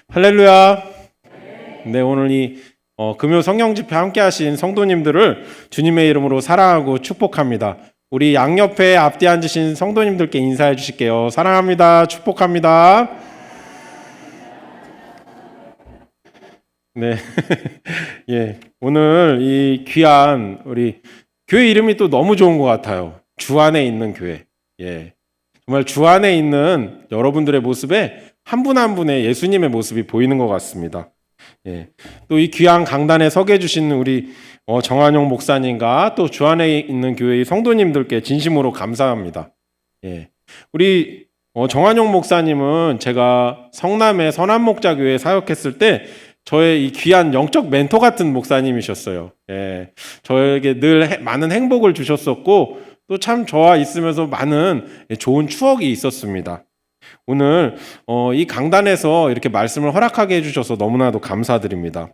할렐루야. 네, 오늘 이 금요 성령 집회 함께 하신 성도님들을 주님의 이름으로 사랑하고 축복합니다. 우리 양옆에 앞뒤 앉으신 성도님들께 인사해 주실게요. 사랑합니다. 축복합니다. 네. 예. 오늘 이 귀한 우리 교회 이름이 또 너무 좋은 것 같아요. 주 안에 있는 교회. 예. 정말 주 안에 있는 여러분들의 모습에 한 분 한 분의 예수님의 모습이 보이는 것 같습니다. 예. 또 이 귀한 강단에 서게 해주신 우리 정한용 목사님과 또 주 안에 있는 교회의 성도님들께 진심으로 감사합니다. 예. 우리 정한용 목사님은 제가 성남의 선한목자교회에 사역했을 때 저의 이 귀한 영적 멘토 같은 목사님이셨어요. 예. 저에게 늘 많은 행복을 주셨었고 또 참 저와 있으면서 많은 좋은 추억이 있었습니다. 오늘 이 강단에서 이렇게 말씀을 허락하게 해주셔서 너무나도 감사드립니다.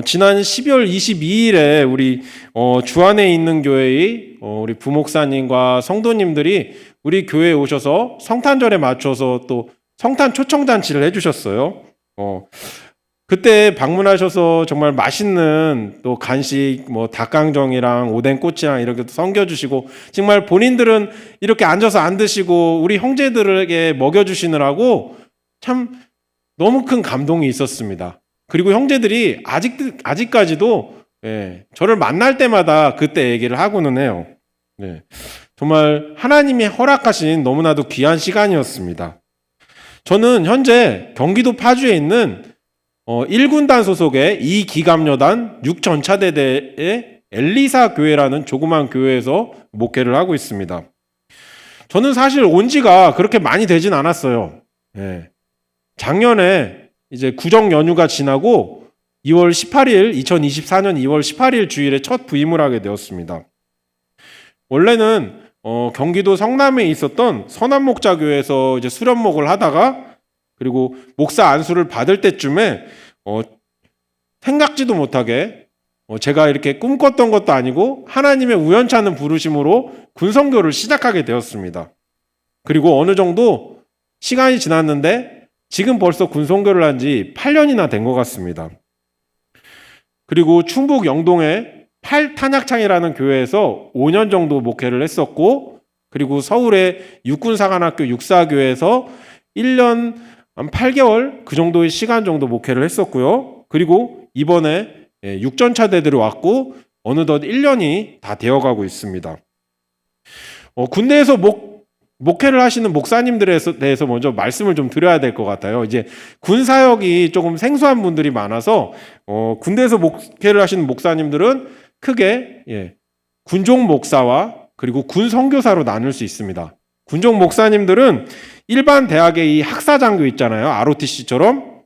지난 12월 22일에 우리 주 안에 있는 교회의 우리 부목사님과 성도님들이 우리 교회에 오셔서 성탄절에 맞춰서 또 성탄 초청잔치를 해주셨어요. 그때 방문하셔서 정말 맛있는 또 간식, 닭강정이랑 오뎅꼬치랑 이렇게 섬겨주시고, 정말 본인들은 이렇게 앉아서 안 드시고 우리 형제들에게 먹여주시느라고 참 너무 큰 감동이 있었습니다. 그리고 형제들이 아직까지도 저를 만날 때마다 그때 얘기를 하고는 해요. 정말 하나님이 허락하신 너무나도 귀한 시간이었습니다. 저는 현재 경기도 파주에 있는 1군단 소속의 2기갑여단 6전차대대의 엘리사 교회라는 조그만 교회에서 목회를 하고 있습니다. 저는 사실 온 지가 그렇게 많이 되진 않았어요. 작년에 이제 구정 연휴가 지나고 2024년 2월 18일 주일에 첫 부임을 하게 되었습니다. 원래는 경기도 성남에 있었던 선한목자교회에서 이제 수련목을 하다가 그리고 목사 안수를 받을 때쯤에 생각지도 못하게 제가 이렇게 꿈꿨던 것도 아니고 하나님의 우연찮은 부르심으로 군선교를 시작하게 되었습니다. 그리고 어느 정도 시간이 지났는데 지금 벌써 군선교를 한 지 8년이나 된 것 같습니다. 그리고 충북 영동의 8탄약창이라는 교회에서 5년 정도 목회를 했었고, 그리고 서울의 육군사관학교 육사교회에서 1년 한 8개월 그 정도의 시간 정도 목회를 했었고요. 그리고 이번에 6전차대들이 왔고 어느덧 1년이 다 되어가고 있습니다. 군대에서 목회를 하시는 목사님들에 대해서 먼저 말씀을 좀 드려야 될 것 같아요. 이제 군사역이 조금 생소한 분들이 많아서 군대에서 목회를 하시는 목사님들은 크게 군종 목사와 그리고 군 선교사로 나눌 수 있습니다. 군종 목사님들은 일반 대학의 이 학사장교 있잖아요. ROTC처럼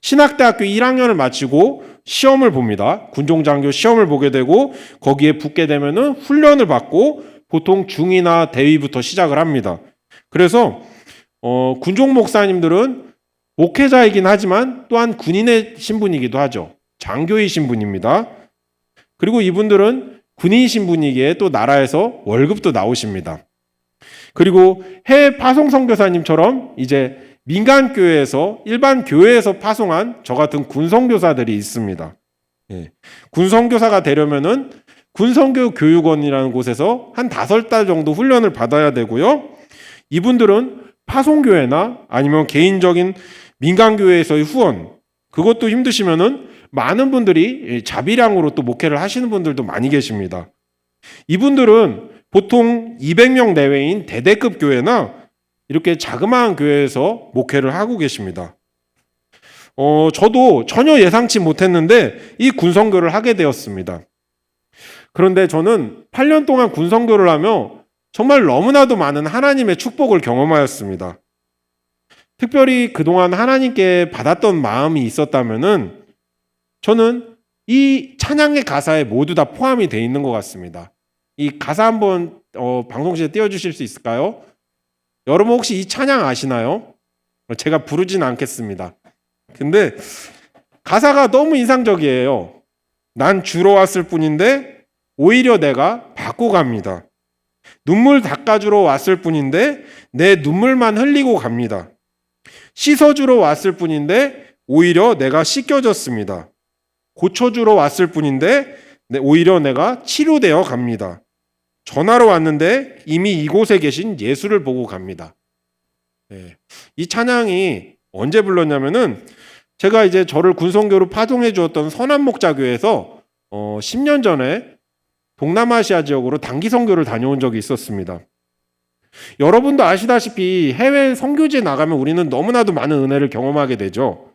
신학대학교 1학년을 마치고 시험을 봅니다. 군종장교 시험을 보게 되고 거기에 붙게 되면은 훈련을 받고 보통 중위나 대위부터 시작을 합니다. 그래서 군종 목사님들은 목회자이긴 하지만 또한 군인의 신분이기도 하죠. 장교의 신분입니다. 그리고 이분들은 군인 신분이기에 또 나라에서 월급도 나오십니다. 그리고 해외 파송 선교사님처럼 이제 민간 교회에서 일반 교회에서 파송한 저 같은 군선교사들이 있습니다. 군선교사가 되려면은 군선교 교육원이라는 곳에서 한 5달 정도 훈련을 받아야 되고요. 이분들은 파송교회나 아니면 개인적인 민간교회에서의 후원, 그것도 힘드시면은 많은 분들이 자비량으로 또 목회를 하시는 분들도 많이 계십니다. 이분들은 보통 200명 내외인 대대급 교회나 이렇게 자그마한 교회에서 목회를 하고 계십니다. 저도 전혀 예상치 못했는데 이 군선교를 하게 되었습니다. 그런데 저는 8년 동안 군선교를 하며 정말 너무나도 많은 하나님의 축복을 경험하였습니다. 특별히 그동안 하나님께 받았던 마음이 있었다면은 저는 이 찬양의 가사에 모두 다 포함이 되어 있는 것 같습니다. 이 가사 한번 방송실에 띄워주실 수 있을까요? 여러분 혹시 이 찬양 아시나요? 제가 부르진 않겠습니다. 근데 가사가 너무 인상적이에요. 난 주러 왔을 뿐인데 오히려 내가 받고 갑니다. 눈물 닦아주러 왔을 뿐인데 내 눈물만 흘리고 갑니다. 씻어주러 왔을 뿐인데 오히려 내가 씻겨졌습니다. 고쳐주러 왔을 뿐인데 오히려 내가 치료되어 갑니다. 전하러 왔는데 이미 이곳에 계신 예수를 보고 갑니다. 이 찬양이 언제 불렀냐면은 제가 이제 저를 군선교로 파송해 주었던 선한목자교에서 10년 전에 동남아시아 지역으로 단기 선교를 다녀온 적이 있었습니다. 여러분도 아시다시피 해외 선교지에 나가면 우리는 너무나도 많은 은혜를 경험하게 되죠.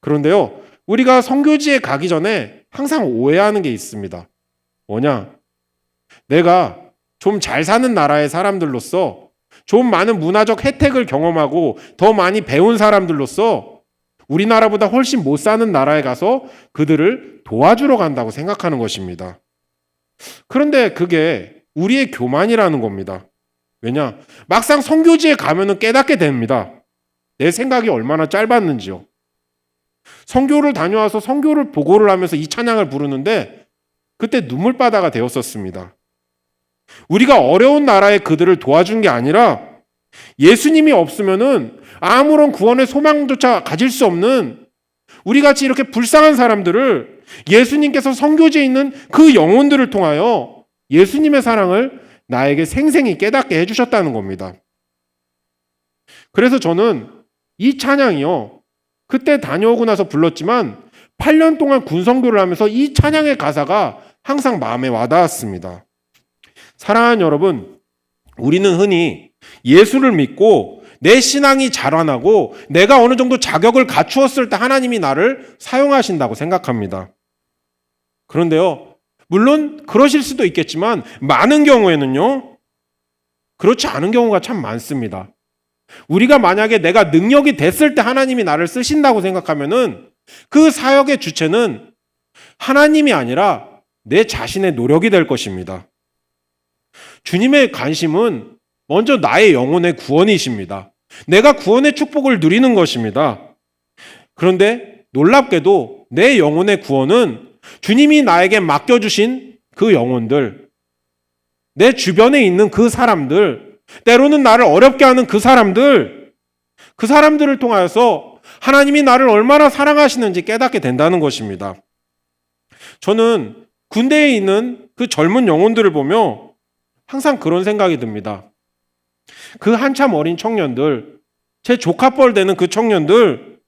그런데요, 우리가 선교지에 가기 전에 항상 오해하는 게 있습니다. 뭐냐? 내가 좀 잘 사는 나라의 사람들로서 좀 많은 문화적 혜택을 경험하고 더 많이 배운 사람들로서 우리나라보다 훨씬 못 사는 나라에 가서 그들을 도와주러 간다고 생각하는 것입니다. 그런데 그게 우리의 교만이라는 겁니다. 왜냐? 막상 선교지에 가면은 깨닫게 됩니다. 내 생각이 얼마나 짧았는지요. 선교를 다녀와서 선교를 보고를 하면서 이 찬양을 부르는데 그때 눈물바다가 되었었습니다. 우리가 어려운 나라에 그들을 도와준 게 아니라 예수님이 없으면은 아무런 구원의 소망조차 가질 수 없는 우리같이 이렇게 불쌍한 사람들을 예수님께서 선교지에 있는 그 영혼들을 통하여 예수님의 사랑을 나에게 생생히 깨닫게 해주셨다는 겁니다. 그래서 저는 이 찬양이요, 그때 다녀오고 나서 불렀지만 8년 동안 군선교를 하면서 이 찬양의 가사가 항상 마음에 와닿았습니다. 사랑하는 여러분, 우리는 흔히 예수를 믿고 내 신앙이 자라나고 내가 어느 정도 자격을 갖추었을 때 하나님이 나를 사용하신다고 생각합니다. 그런데요, 물론 그러실 수도 있겠지만 많은 경우에는요, 그렇지 않은 경우가 참 많습니다. 우리가 만약에 내가 능력이 됐을 때 하나님이 나를 쓰신다고 생각하면은 그 사역의 주체는 하나님이 아니라 내 자신의 노력이 될 것입니다. 주님의 관심은 먼저 나의 영혼의 구원이십니다. 내가 구원의 축복을 누리는 것입니다. 그런데 놀랍게도 내 영혼의 구원은 주님이 나에게 맡겨주신 그 영혼들, 내 주변에 있는 그 사람들, 때로는 나를 어렵게 하는 그 사람들을 통하여서 하나님이 나를 얼마나 사랑하시는지 깨닫게 된다는 것입니다. 저는 군대에 있는 그 젊은 영혼들을 보며 항상 그런 생각이 듭니다. 그 한참 어린 청년들, 제 조카뻘 되는 그 청년들,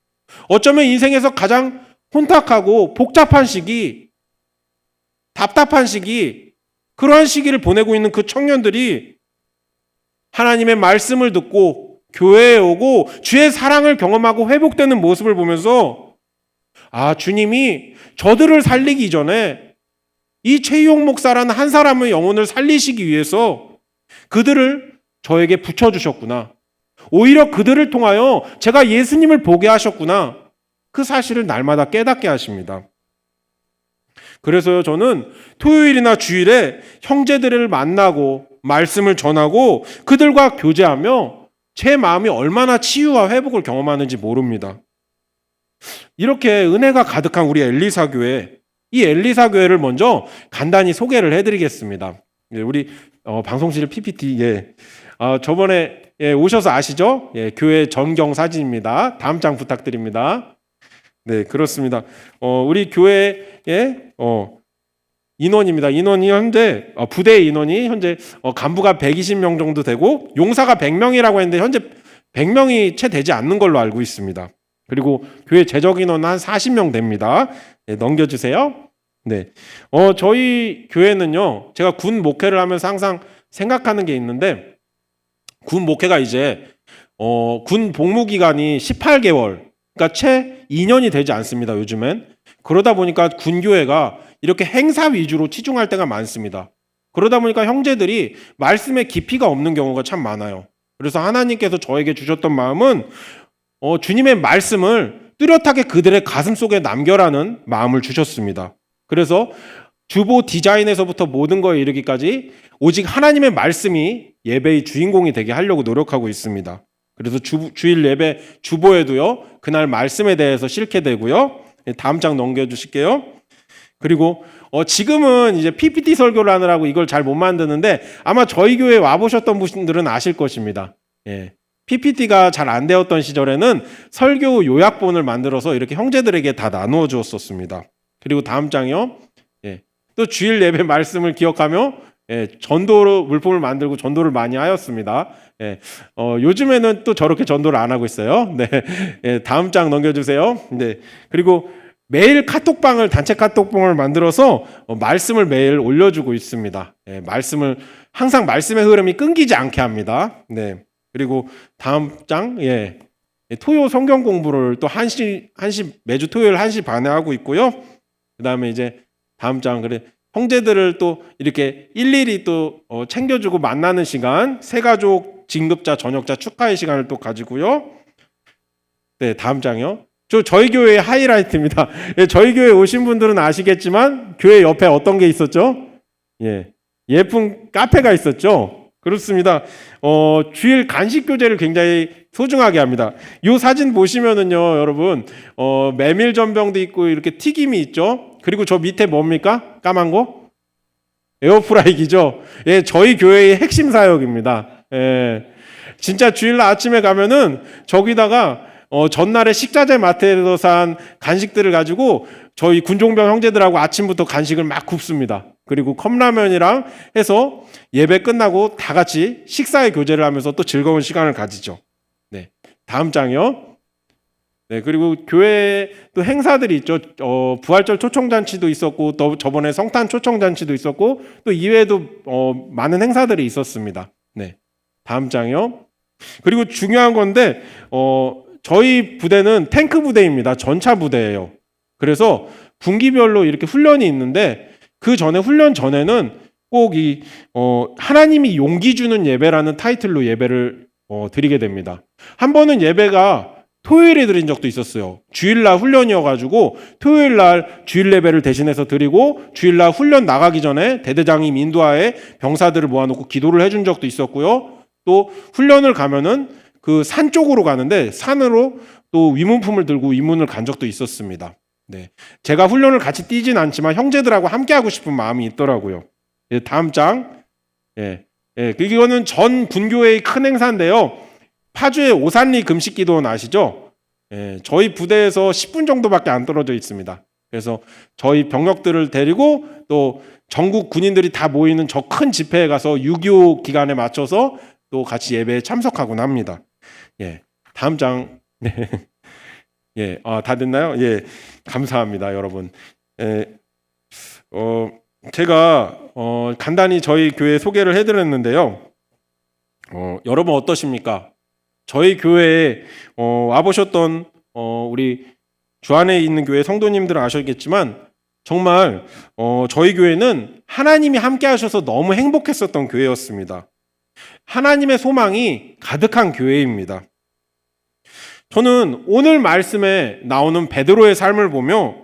어쩌면 인생에서 가장 혼탁하고 복잡한 시기, 답답한 시기, 그러한 시기를 보내고 있는 그 청년들이 하나님의 말씀을 듣고 교회에 오고 주의 사랑을 경험하고 회복되는 모습을 보면서 주님이 저들을 살리기 전에 이 최희용 목사라는 한 사람의 영혼을 살리시기 위해서 그들을 저에게 붙여주셨구나. 오히려 그들을 통하여 제가 예수님을 보게 하셨구나. 그 사실을 날마다 깨닫게 하십니다. 그래서 저는 토요일이나 주일에 형제들을 만나고 말씀을 전하고 그들과 교제하며 제 마음이 얼마나 치유와 회복을 경험하는지 모릅니다. 이렇게 은혜가 가득한 우리 엘리사교회, 이 엘리사교회를 먼저 간단히 소개를 해드리겠습니다. 우리 방송실 PPT 저번에 오셔서 아시죠? 교회 전경 사진입니다. 다음 장 부탁드립니다. 네, 그렇습니다. 우리 교회의 인원입니다. 인원이 현재 부대 인원이 현재 간부가 120명 정도 되고 용사가 100명이라고 했는데 현재 100명이 채 되지 않는 걸로 알고 있습니다. 그리고 교회 재적 인원은 한 40명 됩니다. 네, 넘겨주세요. 네, 저희 교회는요, 제가 군 목회를 하면서 항상 생각하는 게 있는데, 군 목회가 이제 군 복무 기간이 18개월, 그러니까 채 2년이 되지 않습니다. 요즘엔. 그러다 보니까 군교회가 이렇게 행사 위주로 치중할 때가 많습니다. 그러다 보니까 형제들이 말씀에 깊이가 없는 경우가 참 많아요. 그래서 하나님께서 저에게 주셨던 마음은 주님의 말씀을 뚜렷하게 그들의 가슴 속에 남겨라는 마음을 주셨습니다. 그래서 주보 디자인에서부터 모든 거에 이르기까지 오직 하나님의 말씀이 예배의 주인공이 되게 하려고 노력하고 있습니다. 그래서 주일 예배 주보에도요, 그날 말씀에 대해서 실게 되고요. 다음 장 넘겨주실게요. 그리고 지금은 이제 PPT 설교를 하느라고 이걸 잘 못 만드는데 아마 저희 교회에 와보셨던 분들은 아실 것입니다. PPT가 잘 안 되었던 시절에는 설교 요약본을 만들어서 이렇게 형제들에게 다 나누어 주었었습니다. 그리고 다음 장이요. 또 주일 예배 말씀을 기억하며 전도로 물품을 만들고 전도를 많이 하였습니다. 요즘에는 또 저렇게 전도를 안 하고 있어요. 다음 장 넘겨주세요. 그리고 매일 카톡방을 단체 카톡방을 만들어서 말씀을 매일 올려주고 있습니다. 항상 말씀의 흐름이 끊기지 않게 합니다. 그리고 다음 장, 토요 성경 공부를 또 1시 매주 토요일 1시 반에 하고 있고요. 그 다음에 이제 다음 장, 형제들을 또 이렇게 일일이 또 챙겨주고 만나는 시간, 새가족, 진급자, 전역자 축하의 시간을 또 가지고요. 다음 장이요. 저희 교회의 하이라이트입니다. 저희 교회 오신 분들은 아시겠지만 교회 옆에 어떤 게 있었죠? 예쁜 카페가 있었죠. 그렇습니다. 주일 간식 교제를 굉장히 소중하게 합니다. 이 사진 보시면은요, 여러분, 메밀 전병도 있고 이렇게 튀김이 있죠. 그리고 저 밑에 뭡니까? 까만 거? 에어프라이기죠. 저희 교회의 핵심 사역입니다. 진짜 주일날 아침에 가면은 저기다가 전날에 식자재 마트에서 산 간식들을 가지고 저희 군종병 형제들하고 아침부터 간식을 막 굽습니다. 그리고 컵라면이랑 해서 예배 끝나고 다 같이 식사의 교제를 하면서 또 즐거운 시간을 가지죠. 다음 장이요. 그리고 교회에 또 행사들이 있죠. 부활절 초청잔치도 있었고, 또 저번에 성탄 초청잔치도 있었고, 또 이외에도 많은 행사들이 있었습니다. 다음 장이요. 그리고 중요한 건데, 저희 부대는 탱크 부대입니다. 전차 부대예요. 그래서 분기별로 이렇게 훈련이 있는데 그 전에 훈련 전에는 꼭 하나님이 용기 주는 예배라는 타이틀로 예배를 드리게 됩니다. 한 번은 예배가 토요일에 드린 적도 있었어요. 주일날 훈련이어가지고 토요일날 주일 예배를 대신해서 드리고 주일날 훈련 나가기 전에 대대장님 인도하에 병사들을 모아놓고 기도를 해준 적도 있었고요. 또 훈련을 가면은 그 산 쪽으로 가는데 산으로 또 위문품을 들고 위문을 간 적도 있었습니다. 제가 훈련을 같이 뛰진 않지만 형제들하고 함께 하고 싶은 마음이 있더라고요. 다음 장. 이거는 전 분교회의 큰 행사인데요. 파주의 오산리 금식기도원 아시죠? 저희 부대에서 10분 정도밖에 안 떨어져 있습니다. 그래서 저희 병력들을 데리고 또 전국 군인들이 다 모이는 저 큰 집회에 가서 6.25 기간에 맞춰서 또 같이 예배에 참석하곤 합니다. 다음 장. 다 됐나요? 감사합니다, 여러분. 제가 간단히 저희 교회 소개를 해드렸는데요. 여러분 어떠십니까? 저희 교회에 와보셨던 우리 주안에 있는 교회 성도님들은 아셨겠지만 정말 저희 교회는 하나님이 함께 하셔서 너무 행복했었던 교회였습니다. 하나님의 소망이 가득한 교회입니다. 저는 오늘 말씀에 나오는 베드로의 삶을 보며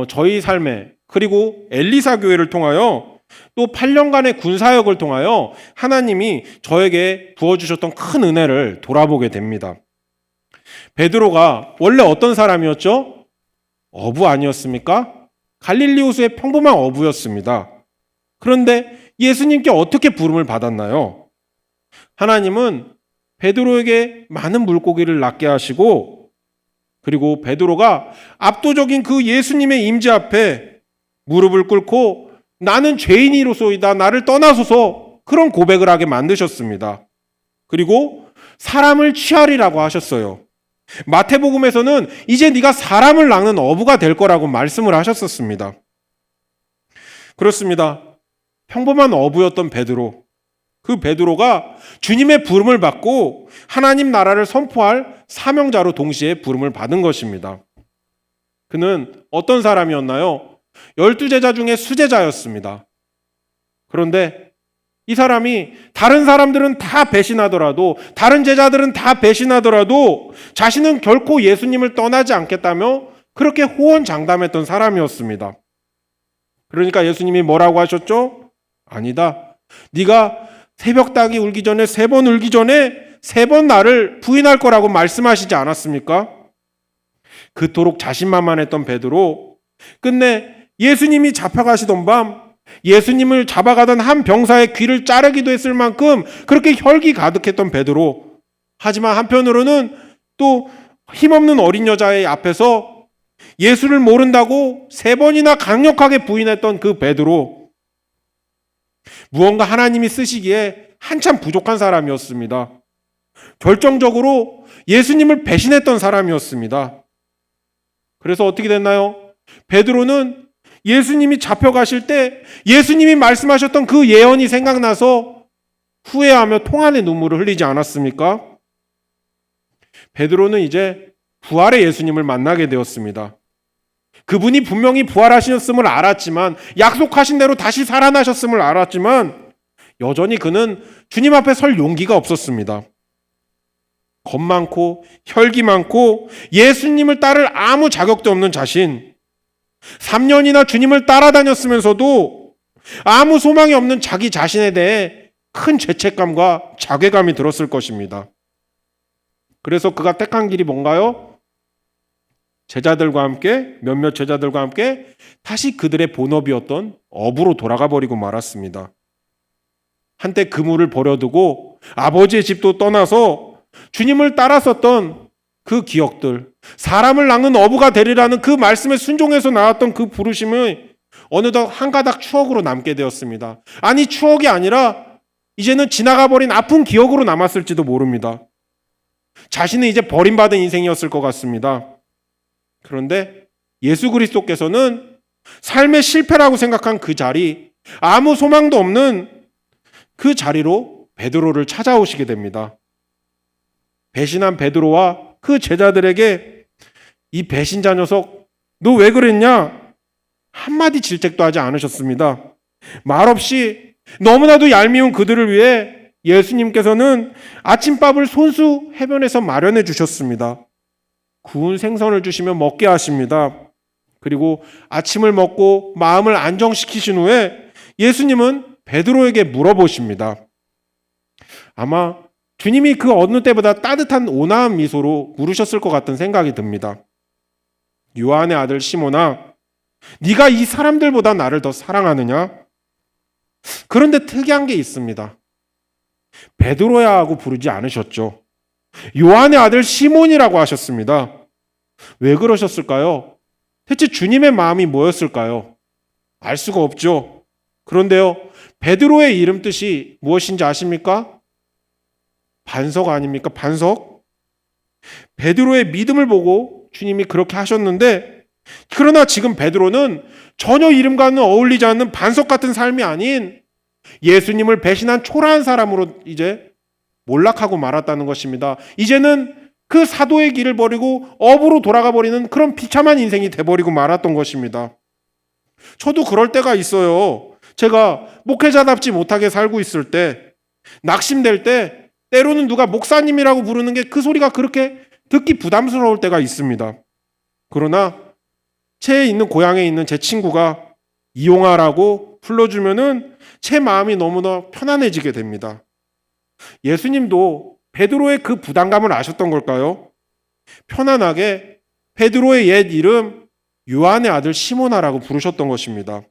저희 삶에 그리고 엘리사 교회를 통하여 또 8년간의 군사역을 통하여 하나님이 저에게 부어주셨던 큰 은혜를 돌아보게 됩니다. 베드로가 원래 어떤 사람이었죠? 어부 아니었습니까? 갈릴리 호수의 평범한 어부였습니다. 그런데 예수님께 어떻게 부름을 받았나요? 하나님은 베드로에게 많은 물고기를 낚게 하시고 그리고 베드로가 압도적인 그 예수님의 임재 앞에 무릎을 꿇고 나는 죄인이로소이다 나를 떠나소서 그런 고백을 하게 만드셨습니다. 그리고 사람을 취하리라고 하셨어요. 마태복음에서는 이제 네가 사람을 낚는 어부가 될 거라고 말씀을 하셨었습니다. 그렇습니다. 평범한 어부였던 베드로, 그 베드로가 주님의 부름을 받고 하나님 나라를 선포할 사명자로 동시에 부름을 받은 것입니다. 그는 어떤 사람이었나요? 12제자 중에 수제자였습니다. 그런데 이 사람이 다른 사람들은 다 배신하더라도 다른 제자들은 다 배신하더라도 자신은 결코 예수님을 떠나지 않겠다며 그렇게 호언장담했던 사람이었습니다. 그러니까 예수님이 뭐라고 하셨죠? 아니다. 네가 새벽 닭이 울기 전에 3번 울기 전에 3번 나를 부인할 거라고 말씀하시지 않았습니까? 그토록 자신만만했던 베드로 끝내 예수님이 잡혀가시던 밤 예수님을 잡아가던 한 병사의 귀를 자르기도 했을 만큼 그렇게 혈기 가득했던 베드로 하지만 한편으로는 또 힘없는 어린 여자의 앞에서 예수를 모른다고 3번이나 강력하게 부인했던 그 베드로, 무언가 하나님이 쓰시기에 한참 부족한 사람이었습니다. 결정적으로 예수님을 배신했던 사람이었습니다. 그래서 어떻게 됐나요? 베드로는 예수님이 잡혀가실 때 예수님이 말씀하셨던 그 예언이 생각나서 후회하며 통안의 눈물을 흘리지 않았습니까? 베드로는 이제 부활의 예수님을 만나게 되었습니다. 그분이 분명히 부활하셨음을 알았지만, 약속하신 대로 다시 살아나셨음을 알았지만 여전히 그는 주님 앞에 설 용기가 없었습니다. 겁 많고 혈기 많고 예수님을 따를 아무 자격도 없는 자신, 3년이나 주님을 따라다녔으면서도 아무 소망이 없는 자기 자신에 대해 큰 죄책감과 자괴감이 들었을 것입니다. 그래서 그가 택한 길이 뭔가요? 제자들과 함께, 몇몇 제자들과 함께 다시 그들의 본업이었던 업으로 돌아가 버리고 말았습니다. 한때 그물을 버려두고 아버지의 집도 떠나서 주님을 따랐었던 그 기억들, 사람을 낚는 어부가 되리라는 그 말씀에 순종해서 나왔던 그 부르심을 어느덧 한 가닥 추억으로 남게 되었습니다. 아니, 추억이 아니라 이제는 지나가 버린 아픈 기억으로 남았을지도 모릅니다. 자신은 이제 버림받은 인생이었을 것 같습니다. 그런데 예수 그리스도께서는 삶의 실패라고 생각한 그 자리, 아무 소망도 없는 그 자리로 베드로를 찾아오시게 됩니다. 배신한 베드로와 그 제자들에게 이 배신자 녀석, 너 왜 그랬냐? 한마디 질책도 하지 않으셨습니다. 말없이 너무나도 얄미운 그들을 위해 예수님께서는 아침밥을 손수 해변에서 마련해 주셨습니다. 구운 생선을 주시며 먹게 하십니다. 그리고 아침을 먹고 마음을 안정시키신 후에 예수님은 베드로에게 물어보십니다. 아마 주님이 그 어느 때보다 따뜻한 온화한 미소로 물으셨을 것 같은 생각이 듭니다. 요한의 아들 시몬아, 네가 이 사람들보다 나를 더 사랑하느냐? 그런데 특이한 게 있습니다. 베드로야 하고 부르지 않으셨죠. 요한의 아들 시몬이라고 하셨습니다. 왜 그러셨을까요? 대체 주님의 마음이 뭐였을까요? 알 수가 없죠. 그런데요, 베드로의 이름 뜻이 무엇인지 아십니까? 반석 아닙니까? 반석? 베드로의 믿음을 보고 주님이 그렇게 하셨는데, 그러나 지금 베드로는 전혀 이름과는 어울리지 않는 반석 같은 삶이 아닌 예수님을 배신한 초라한 사람으로 이제 몰락하고 말았다는 것입니다. 이제는 그 사도의 길을 버리고 업으로 돌아가 버리는 그런 비참한 인생이 돼버리고 말았던 것입니다. 저도 그럴 때가 있어요. 제가 목회자답지 못하게 살고 있을 때, 낙심될 때, 때로는 누가 목사님이라고 부르는 게 그 소리가 그렇게 듣기 부담스러울 때가 있습니다. 그러나 제 있는 고향에 있는 제 친구가 이용하라고 불러주면은 제 마음이 너무나 편안해지게 됩니다. 예수님도 베드로의 그 부담감을 아셨던 걸까요? 편안하게 베드로의 옛 이름 요한의 아들 시몬아라고 부르셨던 것입니다.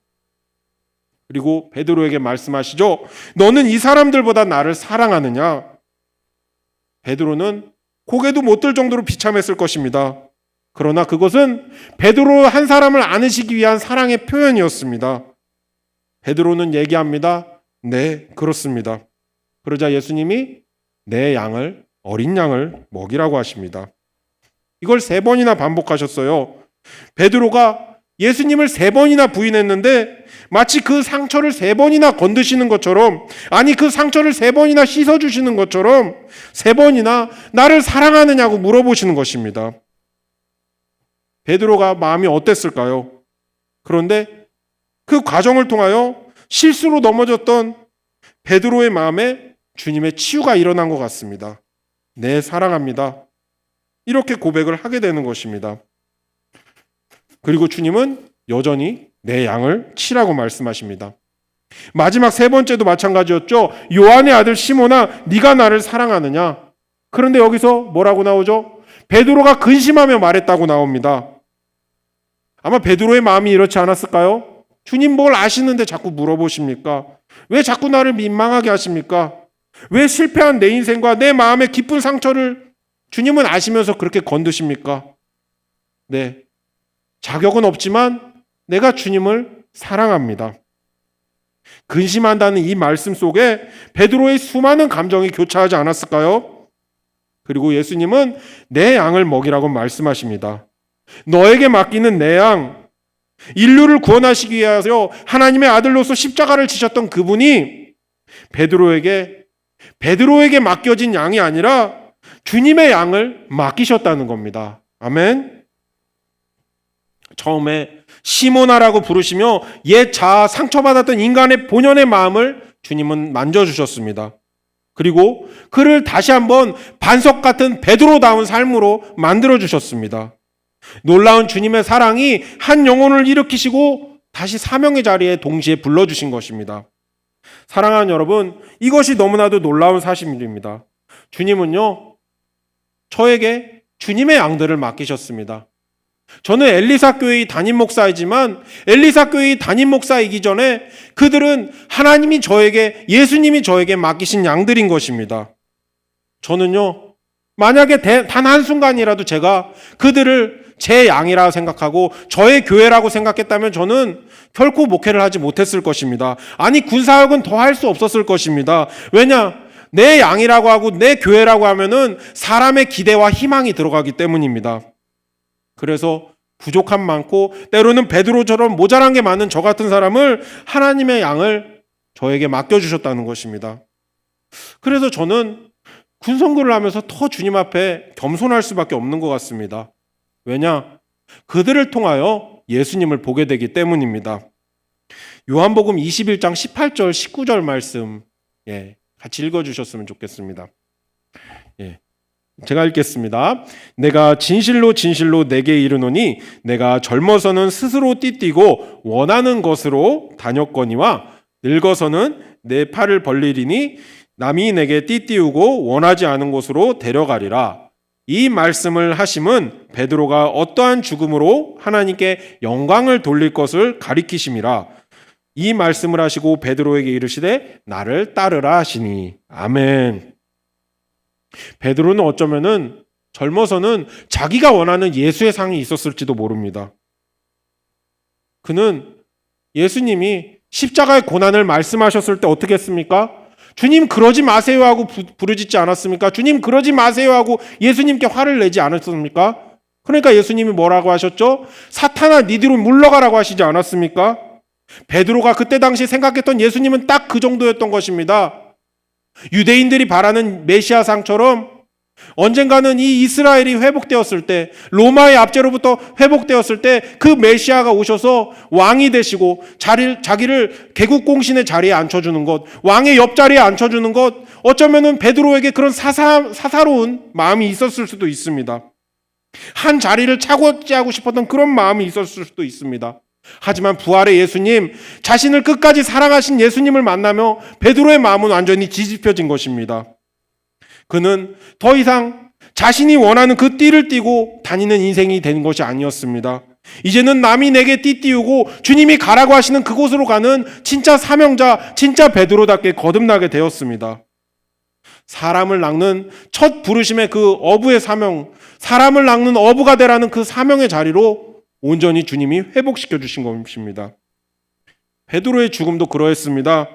그리고 베드로에게 말씀하시죠. 너는 이 사람들보다 나를 사랑하느냐? 베드로는 고개도 못 들 정도로 비참했을 것입니다. 그러나 그것은 베드로 한 사람을 안으시기 위한 사랑의 표현이었습니다. 베드로는 얘기합니다. 네, 그렇습니다. 그러자 예수님이 내 양을, 어린 양을 먹이라고 하십니다. 이걸 3번이나 반복하셨어요. 베드로가 예수님을 3번이나 부인했는데 마치 그 상처를 3번이나 건드시는 것처럼, 아니 그 상처를 3번이나 씻어주시는 것처럼 3번이나 나를 사랑하느냐고 물어보시는 것입니다. 베드로가 마음이 어땠을까요? 그런데 그 과정을 통하여 실수로 넘어졌던 베드로의 마음에 주님의 치유가 일어난 것 같습니다. 네, 사랑합니다. 이렇게 고백을 하게 되는 것입니다. 그리고 주님은 여전히 내 양을 치라고 말씀하십니다. 마지막 3번째도 마찬가지였죠. 요한의 아들 시몬아, 네가 나를 사랑하느냐? 그런데 여기서 뭐라고 나오죠? 베드로가 근심하며 말했다고 나옵니다. 아마 베드로의 마음이 이렇지 않았을까요? 주님 뭘 아시는데 자꾸 물어보십니까? 왜 자꾸 나를 민망하게 하십니까? 왜 실패한 내 인생과 내 마음의 깊은 상처를 주님은 아시면서 그렇게 건드십니까? 네, 자격은 없지만 내가 주님을 사랑합니다. 근심한다는 이 말씀 속에 베드로의 수많은 감정이 교차하지 않았을까요? 그리고 예수님은 내 양을 먹이라고 말씀하십니다. 너에게 맡기는 내 양, 인류를 구원하시기 위하여 하나님의 아들로서 십자가를 지셨던 그분이 베드로에게 맡겨진 양이 아니라 주님의 양을 맡기셨다는 겁니다. 아멘. 처음에 시모나라고 부르시며 옛 자아 상처받았던 인간의 본연의 마음을 주님은 만져주셨습니다. 그리고 그를 다시 한번 반석 같은 베드로다운 삶으로 만들어주셨습니다. 놀라운 주님의 사랑이 한 영혼을 일으키시고 다시 사명의 자리에 동시에 불러주신 것입니다. 사랑하는 여러분, 이것이 너무나도 놀라운 사실입니다. 주님은요, 저에게 주님의 양들을 맡기셨습니다. 저는 엘리사 교회의 담임 목사이지만 엘리사 교회의 담임 목사이기 전에 그들은 예수님이 저에게 맡기신 양들인 것입니다. 저는요, 만약에 단 한순간이라도 제가 그들을 제 양이라 생각하고 저의 교회라고 생각했다면 저는 결코 목회를 하지 못했을 것입니다. 아니, 군사역은 더 할 수 없었을 것입니다. 왜냐? 내 양이라고 하고 내 교회라고 하면은 사람의 기대와 희망이 들어가기 때문입니다. 그래서 부족함 많고 때로는 베드로처럼 모자란 게 많은 저 같은 사람을 하나님의 양을 저에게 맡겨주셨다는 것입니다. 그래서 저는 군선교를 하면서 더 주님 앞에 겸손할 수밖에 없는 것 같습니다. 왜냐? 그들을 통하여 예수님을 보게 되기 때문입니다. 요한복음 21장 18절 19절 말씀 같이 읽어주셨으면 좋겠습니다. 제가 읽겠습니다. 내가 진실로 진실로 내게 이르노니 내가 젊어서는 스스로 띠띠고 원하는 것으로 다녔거니와 늙어서는 내 팔을 벌리리니 남이 내게 띠띠우고 원하지 않은 곳으로 데려가리라. 이 말씀을 하심은 베드로가 어떠한 죽음으로 하나님께 영광을 돌릴 것을 가리키심이라. 이 말씀을 하시고 베드로에게 이르시되 나를 따르라 하시니. 아멘. 베드로는 어쩌면은 젊어서는 자기가 원하는 예수의 상이 있었을지도 모릅니다. 그는 예수님이 십자가의 고난을 말씀하셨을 때 어떻게 했습니까? 주님 그러지 마세요 하고 부르짖지 않았습니까? 주님 그러지 마세요 하고 예수님께 화를 내지 않았습니까? 그러니까 예수님이 뭐라고 하셨죠? 사탄아 니디로 물러가라고 하시지 않았습니까? 베드로가 그때 당시 생각했던 예수님은 딱 그 정도였던 것입니다. 유대인들이 바라는 메시아상처럼 언젠가는 이 이스라엘이 회복되었을 때, 로마의 압제로부터 회복되었을 때 그 메시아가 오셔서 왕이 되시고 자기를 개국공신의 자리에 앉혀주는 것, 왕의 옆자리에 앉혀주는 것, 어쩌면은 베드로에게 그런 사사로운 마음이 있었을 수도 있습니다. 한 자리를 차고지하고 싶었던 그런 마음이 있었을 수도 있습니다. 하지만 부활의 예수님, 자신을 끝까지 사랑하신 예수님을 만나며 베드로의 마음은 완전히 뒤집혀진 것입니다. 그는 더 이상 자신이 원하는 그 띠를 띠고 다니는 인생이 된 것이 아니었습니다. 이제는 남이 내게 띠 띠우고 주님이 가라고 하시는 그곳으로 가는 진짜 사명자, 진짜 베드로답게 거듭나게 되었습니다. 사람을 낚는 첫 부르심의 그 어부의 사명, 사람을 낚는 어부가 되라는 그 사명의 자리로 온전히 주님이 회복시켜 주신 것입니다. 베드로의 죽음도 그러했습니다.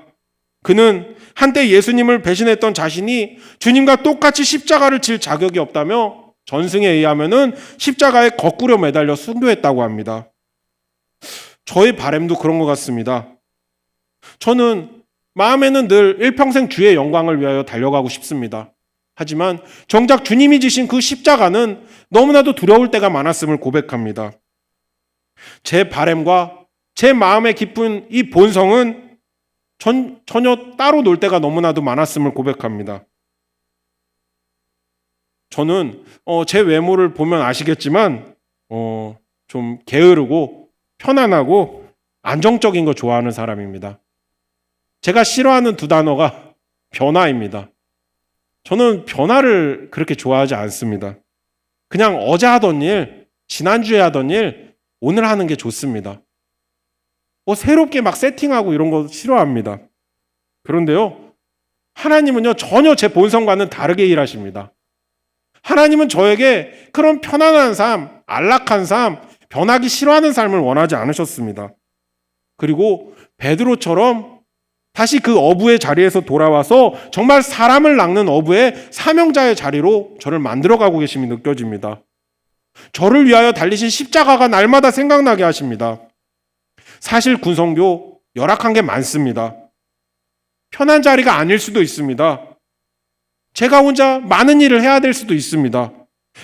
그는 한때 예수님을 배신했던 자신이 주님과 똑같이 십자가를 질 자격이 없다며 전승에 의하면은 십자가에 거꾸로 매달려 순교했다고 합니다. 저의 바람도 그런 것 같습니다. 저는 마음에는 늘 일평생 주의 영광을 위하여 달려가고 싶습니다. 하지만 정작 주님이 지신 그 십자가는 너무나도 두려울 때가 많았음을 고백합니다. 제 바람과 제 마음에 깊은 이 본성은 전혀 따로 놀 때가 너무나도 많았음을 고백합니다. 저는 제 외모를 보면 아시겠지만 좀 게으르고 편안하고 안정적인 거 좋아하는 사람입니다. 제가 싫어하는 두 단어가 변화입니다. 저는 변화를 그렇게 좋아하지 않습니다. 그냥 어제 하던 일, 지난주에 하던 일, 오늘 하는 게 좋습니다. 새롭게 막 세팅하고 이런 거 싫어합니다. 그런데요, 하나님은요, 전혀 제 본성과는 다르게 일하십니다. 하나님은 저에게 그런 편안한 삶, 안락한 삶, 변하기 싫어하는 삶을 원하지 않으셨습니다. 그리고 베드로처럼 다시 그 어부의 자리에서 돌아와서 정말 사람을 낚는 어부의 사명자의 자리로 저를 만들어가고 계심이 느껴집니다. 저를 위하여 달리신 십자가가 날마다 생각나게 하십니다. 사실 군선교 열악한 게 많습니다. 편한 자리가 아닐 수도 있습니다. 제가 혼자 많은 일을 해야 될 수도 있습니다.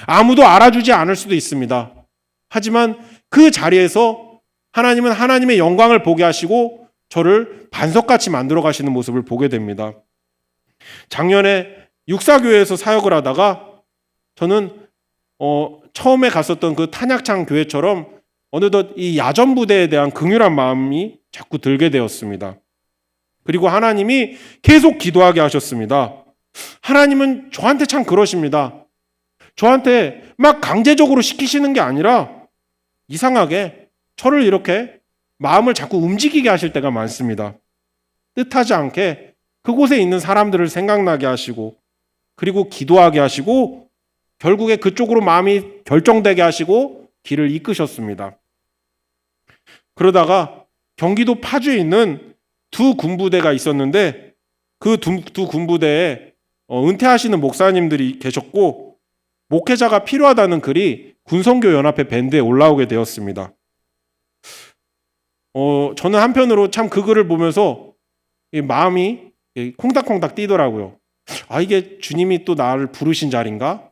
아무도 알아주지 않을 수도 있습니다. 하지만 그 자리에서 하나님은 하나님의 영광을 보게 하시고 저를 반석같이 만들어 가시는 모습을 보게 됩니다. 작년에 육사교회에서 사역을 하다가 저는 처음에 갔었던 그 탄약창 교회처럼 어느덧 이 야전부대에 대한 긍휼한 마음이 자꾸 들게 되었습니다. 그리고 하나님이 계속 기도하게 하셨습니다. 하나님은 저한테 참 그러십니다. 저한테 막 강제적으로 시키시는 게 아니라 이상하게 저를 이렇게 마음을 자꾸 움직이게 하실 때가 많습니다. 뜻하지 않게 그곳에 있는 사람들을 생각나게 하시고 그리고 기도하게 하시고 결국에 그쪽으로 마음이 결정되게 하시고 길을 이끄셨습니다. 그러다가 경기도 파주에 있는 두 군부대가 있었는데 그 두 군부대에 은퇴하시는 목사님들이 계셨고 목회자가 필요하다는 글이 군선교 연합회 밴드에 올라오게 되었습니다. 저는 한편으로 참 그 글을 보면서 마음이 콩닥콩닥 뛰더라고요. 아, 이게 주님이 또 나를 부르신 자리인가?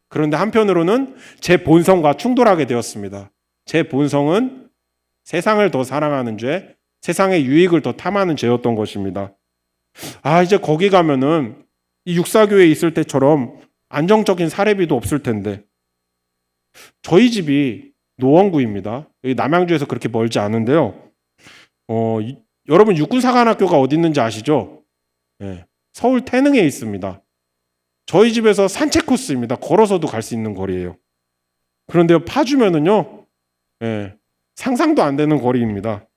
그런데 한편으로는 제 본성과 충돌하게 되었습니다. 제 본성은 세상을 더 사랑하는 죄, 세상의 유익을 더 탐하는 죄였던 것입니다. 아, 이제 거기 가면은 이 육사교회에 있을 때처럼 안정적인 사례비도 없을 텐데. 저희 집이 노원구입니다. 여기 남양주에서 그렇게 멀지 않은데요. 여러분 육군사관학교가 어디 있는지 아시죠? 네, 서울 태능에 있습니다. 저희 집에서 산책 코스입니다. 걸어서도 갈 수 있는 거리예요. 그런데요, 파주면은요, 네, 상상도 안 되는 거리입니다.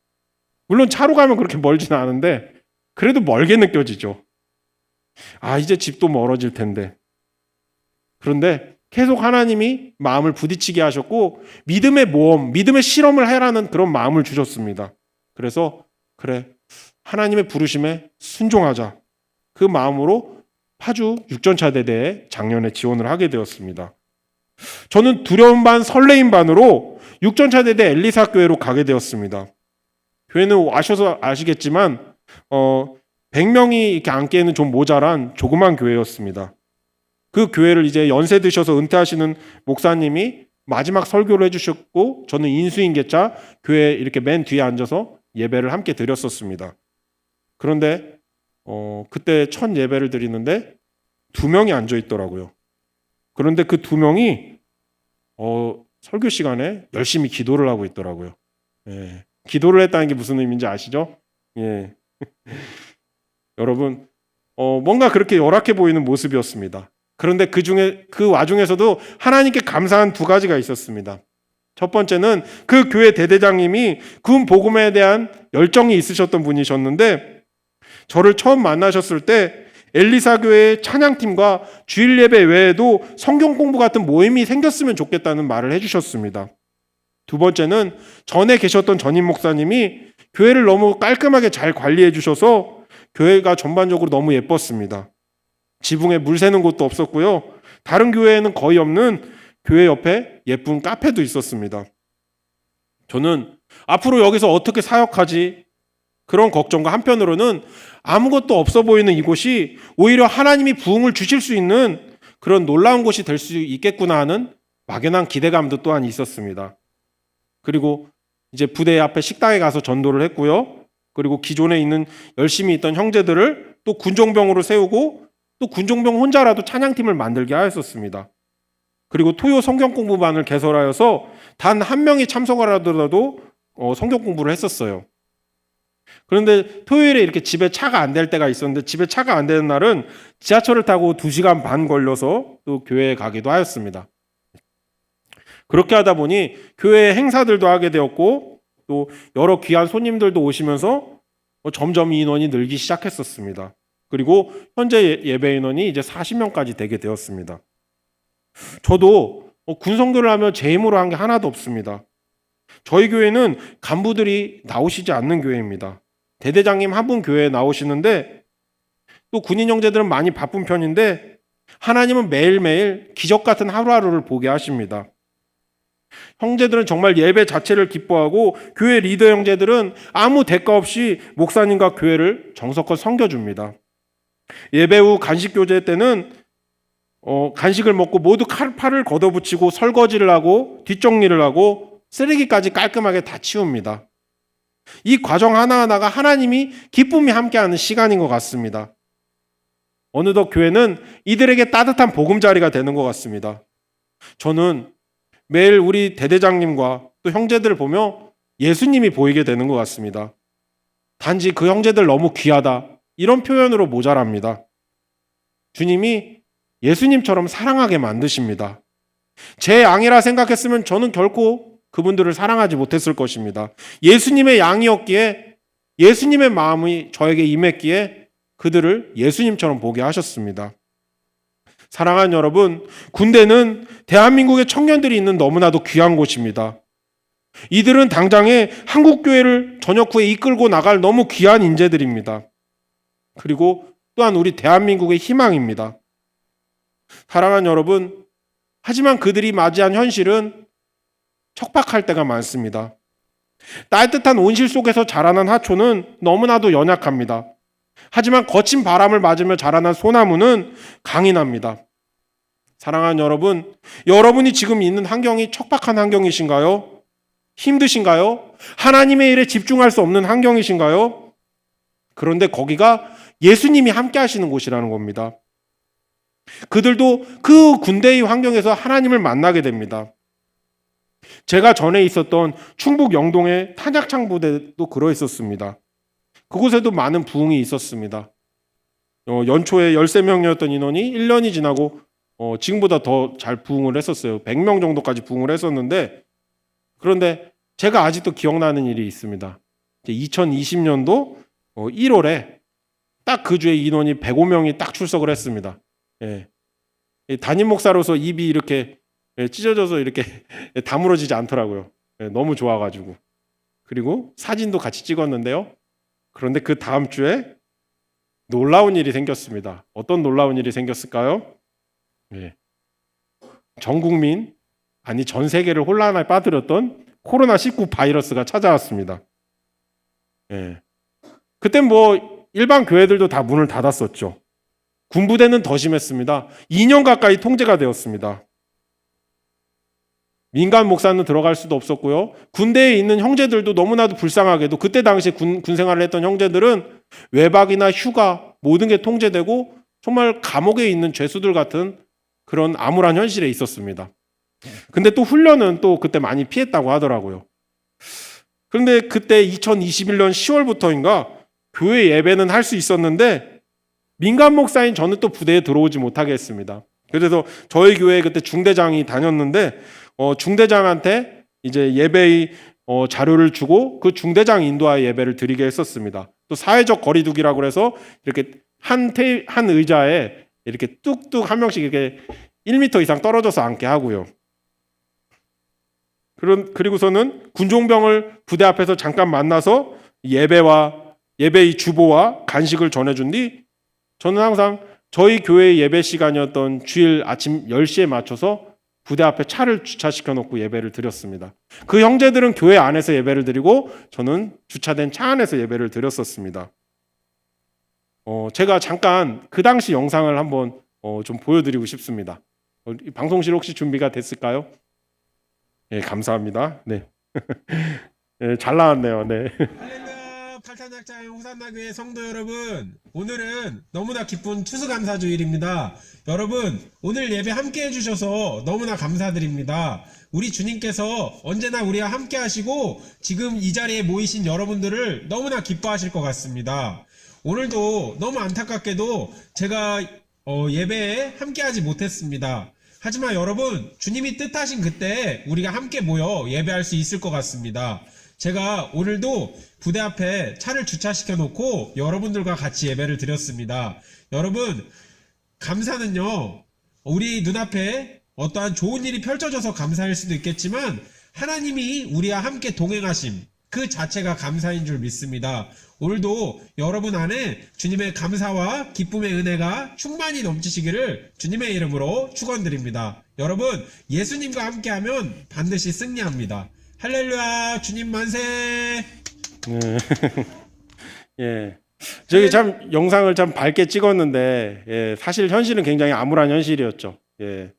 물론 차로 가면 그렇게 멀지는 않은데 그래도 멀게 느껴지죠. 아, 이제 집도 멀어질 텐데. 그런데 계속 하나님이 마음을 부딪히게 하셨고 믿음의 모험, 믿음의 실험을 해라는 그런 마음을 주셨습니다. 그래서 그래, 하나님의 부르심에 순종하자. 그 마음으로 파주 육전차대대에 작년에 지원을 하게 되었습니다. 저는 두려움 반 설레임 반으로 육전차대대 엘리사교회로 가게 되었습니다. 교회는 아셔서 아시겠지만 100명이 이렇게 앉기에는 좀 모자란 조그만 교회였습니다. 그 교회를 이제 연세 드셔서 은퇴하시는 목사님이 마지막 설교를 해주셨고 저는 인수인계차 교회 이렇게 맨 뒤에 앉아서 예배를 함께 드렸었습니다. 그런데 그때 첫 예배를 드리는데 2명이 앉아 있더라고요. 그런데 그 2명이 설교 시간에 열심히 기도를 하고 있더라고요. 예. 기도를 했다는 게 무슨 의미인지 아시죠? 예. 여러분, 뭔가 그렇게 열악해 보이는 모습이었습니다. 그런데 그 와중에서도 하나님께 감사한 2가지가 있었습니다. 첫 번째는 그 교회 대대장님이 군 복음에 대한 열정이 있으셨던 분이셨는데 저를 처음 만나셨을 때 엘리사 교회의 찬양팀과 주일 예배 외에도 성경 공부 같은 모임이 생겼으면 좋겠다는 말을 해주셨습니다. 두 번째는 전에 계셨던 전임 목사님이 교회를 너무 깔끔하게 잘 관리해 주셔서 교회가 전반적으로 너무 예뻤습니다. 지붕에 물 새는 곳도 없었고요. 다른 교회에는 거의 없는 교회 옆에 예쁜 카페도 있었습니다. 저는 앞으로 여기서 어떻게 사역하지? 그런 걱정과 한편으로는 아무것도 없어 보이는 이곳이 오히려 하나님이 부흥을 주실 수 있는 그런 놀라운 곳이 될 수 있겠구나 하는 막연한 기대감도 또한 있었습니다. 그리고 이제 부대 앞에 식당에 가서 전도를 했고요. 그리고 기존에 있는 열심히 있던 형제들을 또 군종병으로 세우고 또 군종병 혼자라도 찬양팀을 만들게 하였었습니다. 그리고 토요 성경 공부반을 개설하여서 단 1명이 참석을 하더라도 성경 공부를 했었어요. 그런데 토요일에 이렇게 집에 차가 안 될 때가 있었는데 집에 차가 안 되는 날은 지하철을 타고 2시간 반 걸려서 또 교회에 가기도 하였습니다. 그렇게 하다 보니 교회 행사들도 하게 되었고 또 여러 귀한 손님들도 오시면서 점점 인원이 늘기 시작했었습니다. 그리고 현재 예배 인원이 이제 40명까지 되게 되었습니다. 저도 군성교를 하면 제 힘으로 한 게 하나도 없습니다. 저희 교회는 간부들이 나오시지 않는 교회입니다. 대대장님 한 분 교회에 나오시는데 또 군인 형제들은 많이 바쁜 편인데 하나님은 매일매일 기적 같은 하루하루를 보게 하십니다. 형제들은 정말 예배 자체를 기뻐하고 교회 리더 형제들은 아무 대가 없이 목사님과 교회를 정성껏 섬겨줍니다. 예배 후 간식 교제 때는 간식을 먹고 모두 팔을 걷어붙이고 설거지를 하고 뒷정리를 하고 쓰레기까지 깔끔하게 다 치웁니다. 이 과정 하나하나가 하나님이 기쁨이 함께하는 시간인 것 같습니다. 어느덧 교회는 이들에게 따뜻한 보금자리가 되는 것 같습니다. 저는 매일 우리 대대장님과 또 형제들을 보며 예수님이 보이게 되는 것 같습니다. 단지 그 형제들 너무 귀하다 이런 표현으로 모자랍니다. 주님이 예수님처럼 사랑하게 만드십니다. 제 양이라 생각했으면 저는 결코 그분들을 사랑하지 못했을 것입니다. 예수님의 양이었기에 예수님의 마음이 저에게 임했기에 그들을 예수님처럼 보게 하셨습니다. 사랑하는 여러분, 군대는 대한민국의 청년들이 있는 너무나도 귀한 곳입니다. 이들은 당장에 한국교회를 저녁 후에 이끌고 나갈 너무 귀한 인재들입니다. 그리고 또한 우리 대한민국의 희망입니다. 사랑하는 여러분, 하지만 그들이 맞이한 현실은 척박할 때가 많습니다. 따뜻한 온실 속에서 자라난 하초는 너무나도 연약합니다. 하지만 거친 바람을 맞으며 자라난 소나무는 강인합니다. 사랑하는 여러분, 여러분이 지금 있는 환경이 척박한 환경이신가요? 힘드신가요? 하나님의 일에 집중할 수 없는 환경이신가요? 그런데 거기가 예수님이 함께 하시는 곳이라는 겁니다. 그들도 그 군대의 환경에서 하나님을 만나게 됩니다. 제가 전에 있었던 충북 영동의 탄약창 부대도 그러했었습니다. 그곳에도 많은 부흥이 있었습니다. 연초에 13명이었던 인원이 1년이 지나고 지금보다 더 잘 부흥을 했었어요. 100명 정도까지 부흥을 했었는데, 그런데 제가 아직도 기억나는 일이 있습니다. 2020년도 1월에 딱 그 주에 인원이 105명이 딱 출석을 했습니다. 예. 담임 목사로서 입이 이렇게 찢어져서 이렇게 다물어지지 않더라고요. 예, 너무 좋아가지고. 그리고 사진도 같이 찍었는데요. 그런데 그 다음 주에 놀라운 일이 생겼습니다. 어떤 놀라운 일이 생겼을까요? 예. 전 국민, 아니 전 세계를 혼란에 빠뜨렸던 코로나19 바이러스가 찾아왔습니다. 예. 그때 뭐 일반 교회들도 다 문을 닫았었죠. 군부대는 더 심했습니다. 2년 가까이 통제가 되었습니다. 민간 목사는 들어갈 수도 없었고요. 군대에 있는 형제들도 너무나도 불쌍하게도 그때 당시에 군 생활을 했던 형제들은 외박이나 휴가 모든 게 통제되고 정말 감옥에 있는 죄수들 같은 그런 암울한 현실에 있었습니다. 근데 또 훈련은 또 그때 많이 피했다고 하더라고요. 그런데 그때 2021년 10월부터인가 교회 예배는 할 수 있었는데 민간 목사인 저는 또 부대에 들어오지 못하게 했습니다. 그래서 저희 교회에 그때 중대장이 다녔는데 중대장한테 이제 예배의 자료를 주고 그 중대장 인도하에 예배를 드리게 했었습니다. 또 사회적 거리두기라고 해서 이렇게 한 의자에 이렇게 뚝뚝 한 명씩 이렇게 1m 이상 떨어져서 앉게 하고요. 그리고서는 군종병을 부대 앞에서 잠깐 만나서 예배의 주보와 간식을 전해준 뒤 저는 항상 저희 교회 예배 시간이었던 주일 아침 10시에 맞춰서 부대 앞에 차를 주차시켜 놓고 예배를 드렸습니다. 그 형제들은 교회 안에서 예배를 드리고 저는 주차된 차 안에서 예배를 드렸었습니다. 제가 잠깐 그 당시 영상을 한번 좀 보여드리고 싶습니다. 방송실 혹시 준비가 됐을까요? 예, 감사합니다. 네. 예, 잘 나왔네요. 네. 할렐루야, 팔탄약자의 호산나교회 성도 여러분, 오늘은 너무나 기쁜 추수감사주일입니다. 여러분, 오늘 예배 함께 해주셔서 너무나 감사드립니다. 우리 주님께서 언제나 우리와 함께 하시고 지금 이 자리에 모이신 여러분들을 너무나 기뻐하실 것 같습니다. 오늘도 너무 안타깝게도 제가 예배에 함께하지 못했습니다. 하지만 여러분, 주님이 뜻하신 그때 우리가 함께 모여 예배할 수 있을 것 같습니다. 제가 오늘도 부대 앞에 차를 주차시켜 놓고 여러분들과 같이 예배를 드렸습니다. 여러분, 감사는요, 우리 눈앞에 어떠한 좋은 일이 펼쳐져서 감사할 수도 있겠지만 하나님이 우리와 함께 동행하심, 그 자체가 감사인 줄 믿습니다. 오늘도 여러분 안에 주님의 감사와 기쁨의 은혜가 충만히 넘치시기를 주님의 이름으로 축원드립니다. 여러분, 예수님과 함께하면 반드시 승리합니다. 할렐루야, 주님 만세. 네. 예. 저기 참 영상을 참 밝게 찍었는데, 예, 사실 현실은 굉장히 암울한 현실이었죠. 예.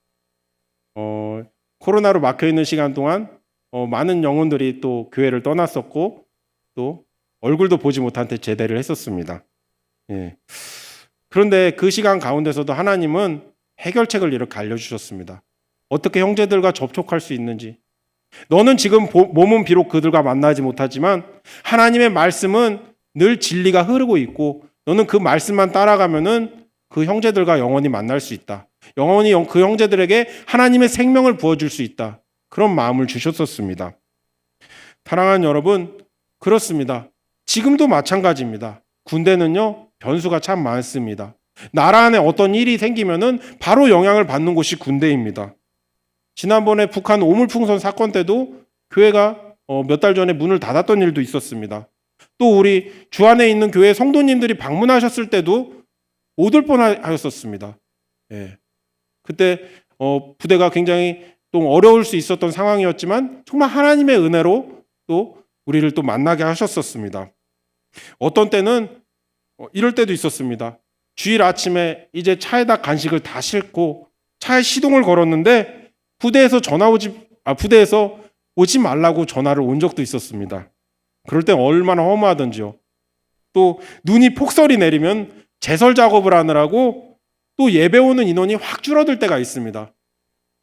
코로나로 막혀 있는 시간 동안 많은 영혼들이 또 교회를 떠났었고, 또 얼굴도 보지 못한 채 제대를 했었습니다. 예. 그런데 그 시간 가운데서도 하나님은 해결책을 이렇게 알려주셨습니다. 어떻게 형제들과 접촉할 수 있는지. 너는 지금 몸은 비록 그들과 만나지 못하지만 하나님의 말씀은 늘 진리가 흐르고 있고 너는 그 말씀만 따라가면은 그 형제들과 영원히 만날 수 있다. 영원히 그 형제들에게 하나님의 생명을 부어줄 수 있다. 그런 마음을 주셨었습니다. 사랑하는 여러분, 그렇습니다. 지금도 마찬가지입니다. 군대는요, 변수가 참 많습니다. 나라 안에 어떤 일이 생기면은 바로 영향을 받는 곳이 군대입니다. 지난번에 북한 오물풍선 사건 때도 교회가 몇 달 전에 문을 닫았던 일도 있었습니다. 또 우리 주 안에 있는 교회 성도님들이 방문하셨을 때도 못 올 뻔하였었습니다. 예. 그때 부대가 굉장히 또 어려울 수 있었던 상황이었지만 정말 하나님의 은혜로 또 우리를 또 만나게 하셨었습니다. 어떤 때는 이럴 때도 있었습니다. 주일 아침에 이제 차에다 간식을 다 싣고 차에 시동을 걸었는데 부대에서 부대에서 오지 말라고 전화를 온 적도 있었습니다. 그럴 땐 얼마나 허무하던지요. 또 눈이 폭설이 내리면 제설 작업을 하느라고 또 예배 오는 인원이 확 줄어들 때가 있습니다.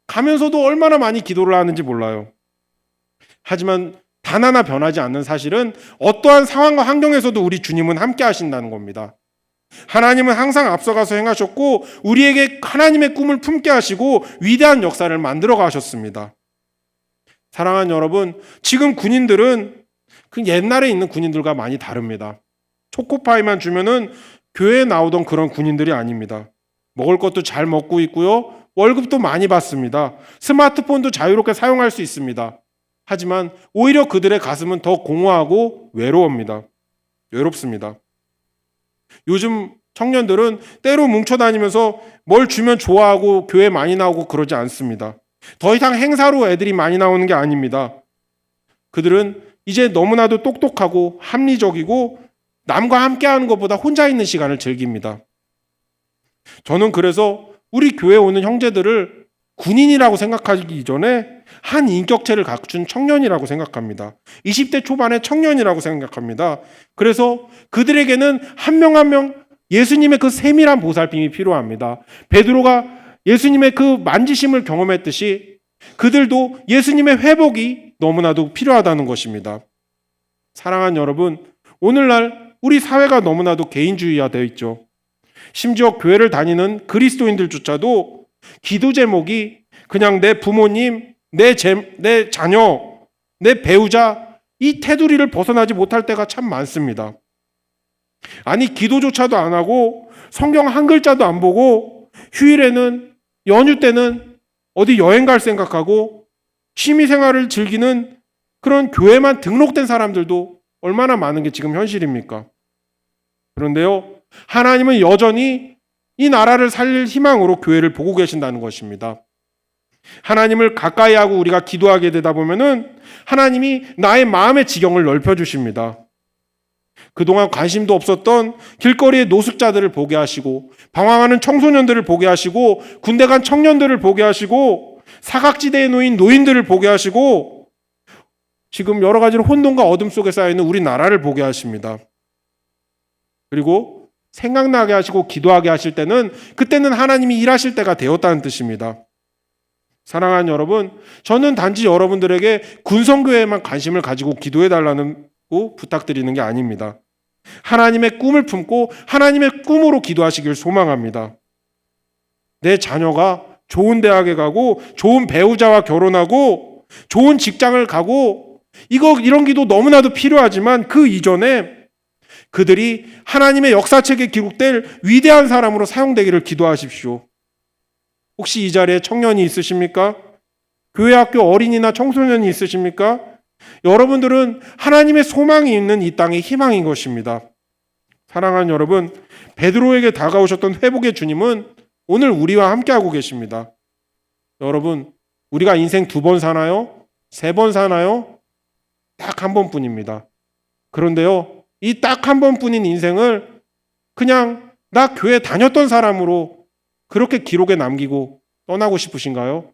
가면서도 얼마나 많이 기도를 하는지 몰라요. 하지만 단 하나 변하지 않는 사실은 어떠한 상황과 환경에서도 우리 주님은 함께 하신다는 겁니다. 하나님은 항상 앞서가서 행하셨고 우리에게 하나님의 꿈을 품게 하시고 위대한 역사를 만들어 가셨습니다. 사랑하는 여러분, 지금 군인들은 그 옛날에 있는 군인들과 많이 다릅니다. 초코파이만 주면은 교회에 나오던 그런 군인들이 아닙니다. 먹을 것도 잘 먹고 있고요. 월급도 많이 받습니다. 스마트폰도 자유롭게 사용할 수 있습니다. 하지만 오히려 그들의 가슴은 더 공허하고 외롭습니다. 요즘 청년들은 때로 뭉쳐다니면서 뭘 주면 좋아하고 교회 많이 나오고 그러지 않습니다. 더 이상 행사로 애들이 많이 나오는 게 아닙니다. 그들은 이제 너무나도 똑똑하고 합리적이고 남과 함께하는 것보다 혼자 있는 시간을 즐깁니다. 저는 그래서 우리 교회에 오는 형제들을 군인이라고 생각하기 이전에 한 인격체를 갖춘 청년이라고 생각합니다. 20대 초반의 청년이라고 생각합니다. 그래서 그들에게는 한 명 한 명 예수님의 그 세밀한 보살핌이 필요합니다. 베드로가 예수님의 그 만지심을 경험했듯이 그들도 예수님의 회복이 너무나도 필요하다는 것입니다. 사랑하는 여러분, 오늘날 우리 사회가 너무나도 개인주의화되어 있죠. 심지어 교회를 다니는 그리스도인들조차도 기도 제목이 그냥 내 부모님, 내 자녀, 내 배우자 이 테두리를 벗어나지 못할 때가 참 많습니다. 아니 기도조차도 안 하고 성경 한 글자도 안 보고 휴일에는 연휴 때는 어디 여행 갈 생각하고 취미생활을 즐기는 그런 교회만 등록된 사람들도 얼마나 많은 게 지금 현실입니까? 그런데요, 하나님은 여전히 이 나라를 살릴 희망으로 교회를 보고 계신다는 것입니다. 하나님을 가까이 하고 우리가 기도하게 되다 보면은 하나님이 나의 마음의 지경을 넓혀주십니다. 그동안 관심도 없었던 길거리의 노숙자들을 보게 하시고 방황하는 청소년들을 보게 하시고 군대 간 청년들을 보게 하시고 사각지대에 놓인 노인들을 보게 하시고 지금 여러 가지 혼돈과 어둠 속에 쌓여있는 우리 나라를 보게 하십니다. 그리고 생각나게 하시고 기도하게 하실 때는 그때는 하나님이 일하실 때가 되었다는 뜻입니다. 사랑하는 여러분, 저는 단지 여러분들에게 군성교회에만 관심을 가지고 기도해달라고 부탁드리는 게 아닙니다. 하나님의 꿈을 품고 하나님의 꿈으로 기도하시길 소망합니다. 내 자녀가 좋은 대학에 가고 좋은 배우자와 결혼하고 좋은 직장을 가고 이런 기도 너무나도 필요하지만 그 이전에 그들이 하나님의 역사책에 기록될 위대한 사람으로 사용되기를 기도하십시오. 혹시 이 자리에 청년이 있으십니까? 교회 학교 어린이나 청소년이 있으십니까? 여러분들은 하나님의 소망이 있는 이 땅의 희망인 것입니다. 사랑하는 여러분, 베드로에게 다가오셨던 회복의 주님은 오늘 우리와 함께하고 계십니다. 여러분, 우리가 인생 2번 사나요? 3번 사나요? 딱 한 번뿐입니다. 그런데요, 이 딱 한 번뿐인 인생을 그냥 나 교회 다녔던 사람으로 그렇게 기록에 남기고 떠나고 싶으신가요?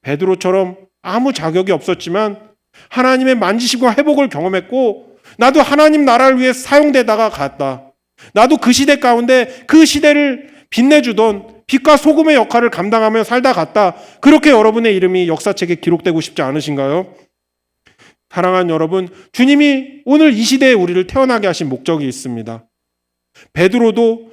베드로처럼 아무 자격이 없었지만 하나님의 만지심과 회복을 경험했고 나도 하나님 나라를 위해 사용되다가 갔다. 나도 그 시대 가운데 그 시대를 빛내주던 빛과 소금의 역할을 감당하며 살다 갔다. 그렇게 여러분의 이름이 역사책에 기록되고 싶지 않으신가요? 사랑하는 여러분, 주님이 오늘 이 시대에 우리를 태어나게 하신 목적이 있습니다. 베드로도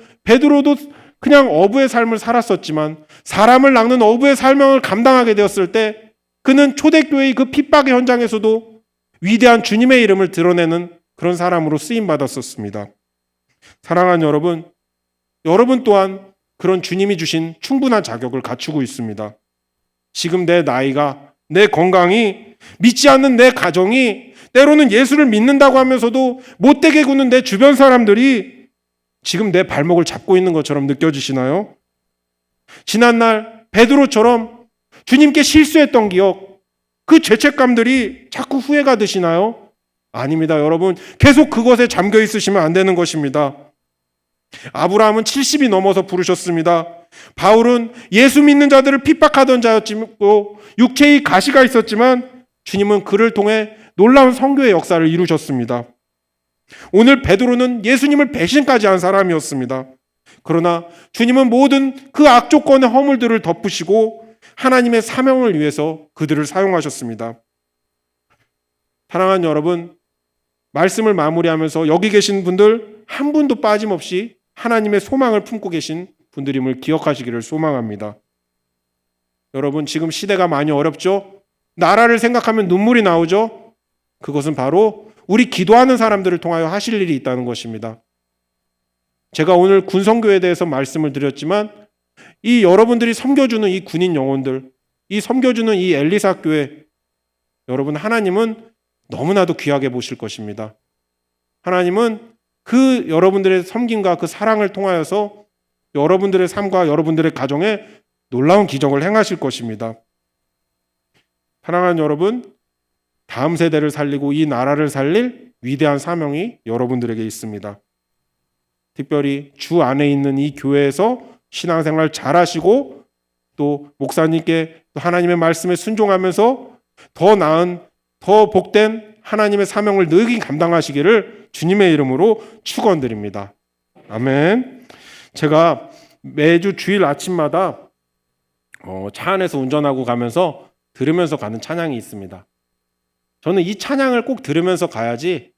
그냥 어부의 삶을 살았었지만 사람을 낚는 어부의 삶을 감당하게 되었을 때 그는 초대교회의 그 핍박의 현장에서도 위대한 주님의 이름을 드러내는 그런 사람으로 쓰임받았었습니다. 사랑하는 여러분, 여러분 또한 그런 주님이 주신 충분한 자격을 갖추고 있습니다. 지금 내 나이가, 내 건강이, 믿지 않는 내 가정이, 때로는 예수를 믿는다고 하면서도 못되게 구는 내 주변 사람들이 지금 내 발목을 잡고 있는 것처럼 느껴지시나요? 지난날 베드로처럼 주님께 실수했던 기억, 그 죄책감들이 자꾸 후회가 드시나요? 아닙니다, 여러분. 계속 그것에 잠겨 있으시면 안 되는 것입니다. 아브라함은 70이 넘어서 부르셨습니다. 바울은 예수 믿는 자들을 핍박하던 자였고 육체의 가시가 있었지만 주님은 그를 통해 놀라운 선교의 역사를 이루셨습니다. 오늘 베드로는 예수님을 배신까지 한 사람이었습니다. 그러나 주님은 모든 그 악조건의 허물들을 덮으시고 하나님의 사명을 위해서 그들을 사용하셨습니다. 사랑하는 여러분, 말씀을 마무리하면서 여기 계신 분들 한 분도 빠짐없이 하나님의 소망을 품고 계신 분들임을 기억하시기를 소망합니다. 여러분, 지금 시대가 많이 어렵죠? 나라를 생각하면 눈물이 나오죠? 그것은 바로 우리 기도하는 사람들을 통하여 하실 일이 있다는 것입니다. 제가 오늘 군성교에 대해서 말씀을 드렸지만 이 여러분들이 섬겨주는 이 군인 영혼들, 이 섬겨주는 이 엘리사 교회, 여러분, 하나님은 너무나도 귀하게 보실 것입니다. 하나님은 그 여러분들의 섬김과 그 사랑을 통하여서 여러분들의 삶과 여러분들의 가정에 놀라운 기적을 행하실 것입니다. 사랑하는 여러분, 다음 세대를 살리고 이 나라를 살릴 위대한 사명이 여러분들에게 있습니다. 특별히 주 안에 있는 이 교회에서 신앙생활 잘하시고 또 목사님께 또 하나님의 말씀에 순종하면서 더 나은, 더 복된 하나님의 사명을 능히 감당하시기를 주님의 이름으로 축원드립니다. 아멘. 제가 매주 주일 아침마다 차 안에서 운전하고 가면서 들으면서 가는 찬양이 있습니다. 저는 이 찬양을 꼭 들으면서 가야지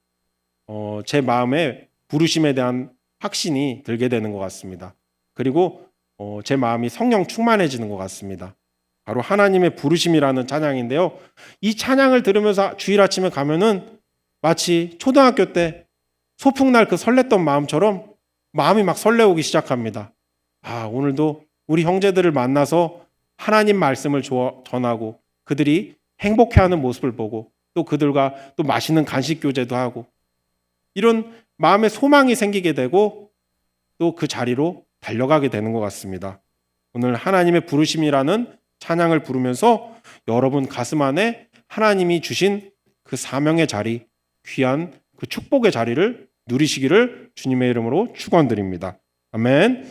제 마음에 부르심에 대한 확신이 들게 되는 것 같습니다. 그리고 제 마음이 성령 충만해지는 것 같습니다. 바로 하나님의 부르심이라는 찬양인데요. 이 찬양을 들으면서 주일 아침에 가면은 마치 초등학교 때 소풍날 그 설렜던 마음처럼 마음이 막 설레오기 시작합니다. 오늘도 우리 형제들을 만나서 하나님 말씀을 전하고 그들이 행복해하는 모습을 보고 또 그들과 또 맛있는 간식 교제도 하고 이런 마음의 소망이 생기게 되고 또 그 자리로 달려가게 되는 것 같습니다. 오늘 하나님의 부르심이라는 찬양을 부르면서 여러분 가슴 안에 하나님이 주신 그 사명의 자리, 귀한 그 축복의 자리를 누리시기를 주님의 이름으로 축원드립니다. 아멘.